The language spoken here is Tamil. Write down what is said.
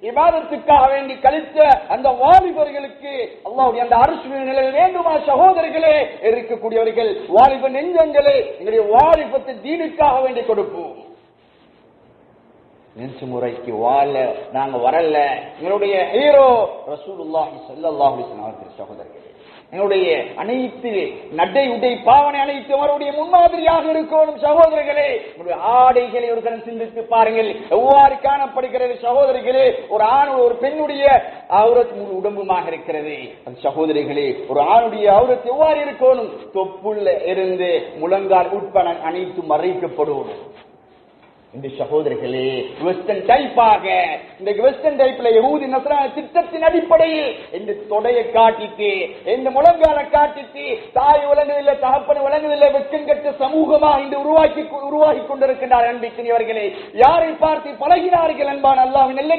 இபாதத்துக்காக வேண்டி கழித்த அந்த வாலிபர்களுக்கு அல்லாஹ்வுடைய அந்த அர்ஷ் நிலை வேண்டுமா சகோதரர்களே? இருக்கக்கூடியவர்கள் வாலிப நெஞ்சங்களே, எங்களுடைய வாலிபத்தை தீனுக்காக வேண்டி கொடுப்போம். நெஞ்சு முறைக்கு வாழ நாங்க வரல. எங்களுடைய ஹீரோ ரசூலுல்லாஹி ஸல்லல்லாஹு அலைஹி வஸல்லம் சகோதரர்களே, எங்களுடைய அனைத்து நடை உடை பாவனை அனைத்து அவருடைய முன்மாதிரியாக இருக்கணும் சகோதரர்களே. உங்களுடைய ஆடைகளை ஒரு கணம் சிந்தித்து பாருங்கள், எவ்வாறு காணப்படுகிறது சகோதரிகளே. ஒரு ஆண் ஒரு பெண்ணுடைய அவுரத் முழு உடம்புமாக இருக்கிறது. சகோதரிகளே, ஒரு ஆணுடைய அவுரத் எவ்வாறு இருக்கணும்? தொப்புள்ள இருந்து முழங்கால் உட்பட அனைத்து மறைக்கப்படும். இந்த சகோதரர்களே, வெஸ்டர்ன் டைப்பாக இந்த வெஸ்டர்ன் டைப்ல யஹூதி நஸ்ரானி திட்டத்தின் அடிப்படையில் இந்த தொடையை காட்டிட்டு இந்த முழங்காலை காட்டிட்டு தாய் விளங்குதில்லை தகப்பன் விளங்குதில்லை வெட்கங்கட்ட சமூகமா இன்று உருவாகி கொண்டிருக்கின்றார். அன்பிற்குரியவர்களே, யாரை பார்த்து பழகினார்கள் அன்பான அல்லாஹ்வின்